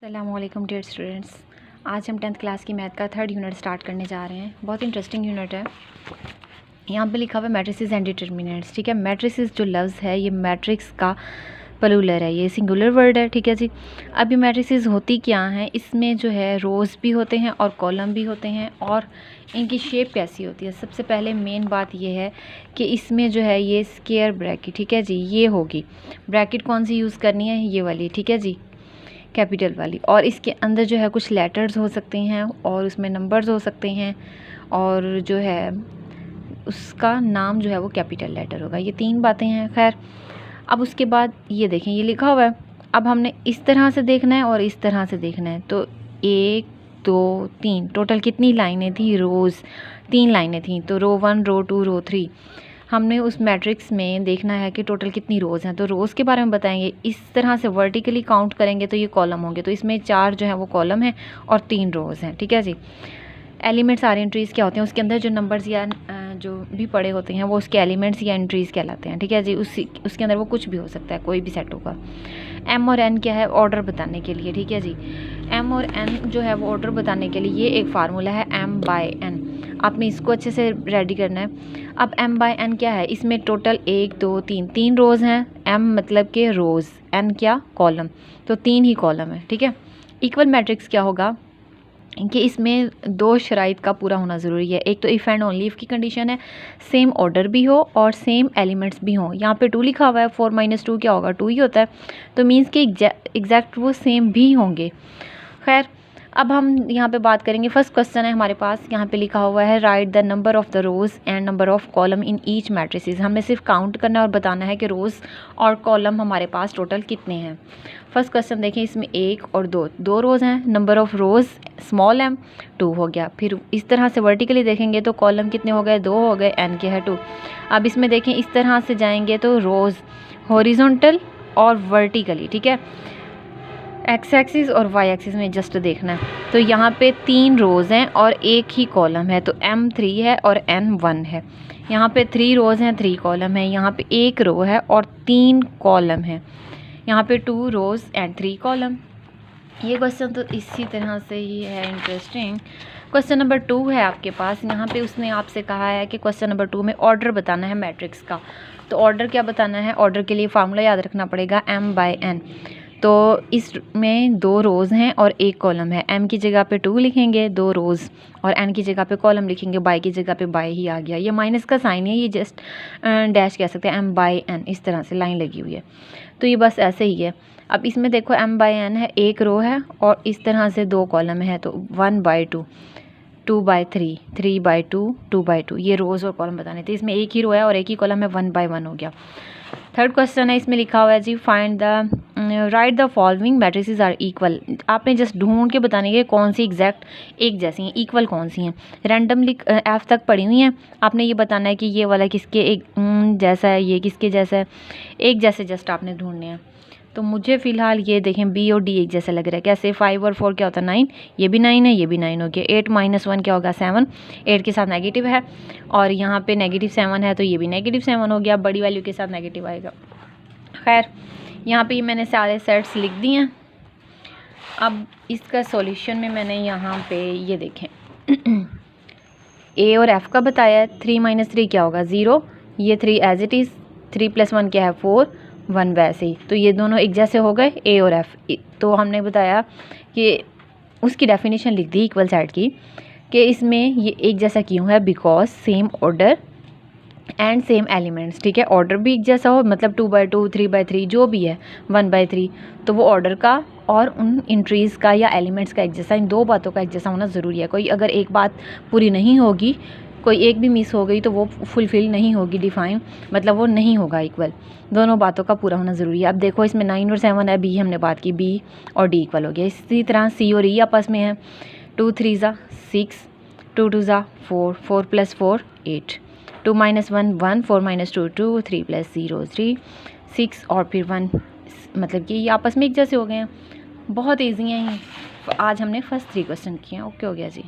अस्सलामुअलैकुम dear students. आज हम 10th क्लास की मैथ का 3rd यूनिट स्टार्ट करने जा रहे हैं। बहुत इंटरेस्टिंग यूनिट है। यहाँ पे लिखा हुआ है मैट्रिसेस एंड डिटर्मिनेंट्स। ठीक है, मैट्रिसेस जो लफ्ज़ है ये मैट्रिक्स का प्लूरल है, ये सिंगुलर वर्ड है। ठीक है जी। अब ये मैट्रिसेस होती क्या हैं, इसमें जो है रोज़ भी होते हैं और कॉलम भी होते हैं, और इनकी शेप कैसी होती है। सबसे पहले मेन बात ये है कि इसमें जो है ये स्क्वायर ब्रैकेट, ठीक है जी, ये होगी। ब्रैकेट कौन सी यूज़ करनी है, ये वाली, ठीक है जी, कैपिटल वाली। और इसके अंदर जो है कुछ लेटर्स हो सकते हैं और उसमें नंबर्स हो सकते हैं, और जो है उसका नाम जो है वो कैपिटल लेटर होगा। ये 3 बातें हैं। खैर, अब उसके बाद ये देखें, ये लिखा हुआ है। अब हमने इस तरह से देखना है और इस तरह से देखना है। तो 1 2 3 टोटल कितनी लाइनें थी, रोज़ 3 लाइनें थी। तो रो 1 रो 2 रो 3 हमने उस मैट्रिक्स में देखना है कि टोटल कितनी रोज़ हैं। तो रोज़ के बारे में बताएंगे। इस तरह से वर्टिकली काउंट करेंगे तो ये कॉलम होंगे। तो इसमें 4 जो है वो कॉलम हैं और 3 रोज़ हैं। ठीक है जी। एलिमेंट्स आर एंट्रीज़ क्या होते हैं, उसके अंदर जो नंबर्स या जो भी पड़े होते हैं वो उसके एलिमेंट्स या एंट्रीज़ कहलाते हैं। ठीक है जी। उसके अंदर वो कुछ भी हो सकता है, कोई भी सेट होगा। एम और एन क्या है, ऑर्डर बताने के लिए। ठीक है जी। एम और एन जो है वो ऑर्डर बताने के लिए ये एक फार्मूला है, एम बाय एन। आपने इसको अच्छे से रेडी करना है। अब m बाय n क्या है, इसमें टोटल 1 2 3 रोज़ हैं। m मतलब के रोज़, n क्या, कॉलम। तो 3 ही कॉलम है। ठीक है। इक्वल मैट्रिक्स क्या होगा कि इसमें 2 शराइत का पूरा होना ज़रूरी है। एक तो इफ़ एंड ओनली इफ़ की कंडीशन है, सेम ऑर्डर भी हो और सेम एलिमेंट्स भी हों। यहाँ पे 2 लिखा हुआ है, 4 - 2 क्या होगा, 2 ही होता है। तो मीन्स कि एग्जैक्ट वो सेम भी होंगे। खैर, अब हम यहाँ पे बात करेंगे। फर्स्ट क्वेश्चन है हमारे पास, यहाँ पे लिखा हुआ है write the number of the rows and number of column in each matrices. हमें सिर्फ काउंट करना है और बताना है कि रोज़ और कॉलम हमारे पास टोटल कितने हैं। फर्स्ट क्वेश्चन देखें, इसमें 1 और 2 रोज़ हैं। Number of rows small m 2 हो गया। फिर इस तरह से वर्टिकली देखेंगे तो कॉलम कितने हो गए, 2 हो गए, n के है 2। अब इसमें देखें, इस तरह से जाएंगे तो रोज़ हॉरिजॉन्टल और वर्टिकली। ठीक है, एक्स एक्सिस और वाई एक्सिस में जस्ट देखना है। तो यहाँ पे 3 रोज़ हैं और एक ही कॉलम है। तो m 3 है और n 1 है। यहाँ पे 3 रोज़ हैं, 3 कॉलम है। यहाँ पे 1 रो है और 3 कॉलम है। यहाँ पे 2 रोज़ एंड 3 कॉलम। ये क्वेश्चन तो इसी तरह से ही है, इंटरेस्टिंग। क्वेश्चन नंबर 2 है आपके पास। यहाँ पे उसने आपसे कहा है कि क्वेश्चन नंबर 2 में ऑर्डर बताना है मैट्रिक्स का। तो ऑर्डर क्या बताना है, ऑर्डर के लिए फार्मूला याद रखना पड़ेगा, m बाय n। तो इसमें 2 रोज़ हैं और 1 कॉलम है। m की जगह पे 2 लिखेंगे, 2 रोज़, और n की जगह पे कॉलम लिखेंगे। बाय की जगह पे बाय ही आ गया। ये माइनस का साइन है, ये जस्ट डैश कह सकते हैं, m बाय n इस तरह से लाइन लगी हुई है। तो ये बस ऐसे ही है। अब इसमें देखो m बाय n है, 1 रो है और इस तरह से 2 कॉलम है। तो 1 बाय 2 2 बाय 3 3 बाय 2 2 बाय 2 ये रोज़ और कॉलम बताने थे। इसमें एक ही रो है और एक ही कॉलम है, 1 बाय 1 हो गया। थर्ड क्वेश्चन है, इसमें लिखा हुआ है जी find the right the following matrices are equal. आपने जस्ट ढूंढ के बताने के कौन सी एग्जैक्ट एक जैसी हैं, इक्वल कौन सी हैं। रैंडमली एफ तक पड़ी हुई हैं। आपने ये बताना है कि ये वाला किसके एक जैसा है, ये किसके जैसा है, एक जैसे जस्ट आपने ढूंढने हैं। तो मुझे फ़िलहाल ये देखें बी और डी एक जैसा लग रहा है। कैसे, 5 और 4 क्या होता है, 9। ये भी 9 है, ये भी 9 हो गया। 8 - 1 क्या होगा, 7। 8 के साथ नेगेटिव है और यहाँ पे -7 है, तो ये भी -7 हो गया। बड़ी वैल्यू के साथ नेगेटिव आएगा। खैर, यहाँ पे मैंने सारे सेट्स लिख दिए हैं। अब इसका सॉल्यूशन में मैंने यहाँ पे ये देखें ए और एफ़ का बताया है। 3 - 3 क्या होगा, 0। ये 3 एज इट इज़। 3 + 1 क्या है, 4। 1 वैसे ही। तो ये दोनों एक जैसे हो गए, ए और एफ़। तो हमने बताया कि उसकी डेफिनेशन लिख दी इक्वल साइड की, कि इसमें ये एक जैसा क्यों है, because same order and same elements. ठीक है, ऑर्डर भी एक जैसा हो, मतलब 2 बाय 2 3 बाय 3 जो भी है, 1 बाय 3, तो वो ऑर्डर का और उन इंट्रीज़ का या एलिमेंट्स का एक जैसा, इन 2 बातों का एक जैसा होना ज़रूरी है। कोई अगर एक बात पूरी नहीं होगी, कोई एक भी मिस हो गई, तो वो फुलफ़िल नहीं होगी, डिफ़ाइन मतलब वो नहीं होगा इक्वल। दोनों बातों का पूरा होना ज़रूरी है। अब देखो, इसमें 9 और 7 है, बी हमने बात की, बी और डी इक्वल हो गया। इसी तरह सी और ई आपस में है। 2 3 6, 2 2 4, 4 + 4 8, 2 - 1 1, 4 - 2 2, 3 + 0 3, 6 और फिर 1, मतलब कि ये आपस में एक जैसे हो गए हैं। बहुत ईजी हैं ये। आज हमने फर्स्ट 3 क्वेश्चन किए हैं। ओके हो गया जी।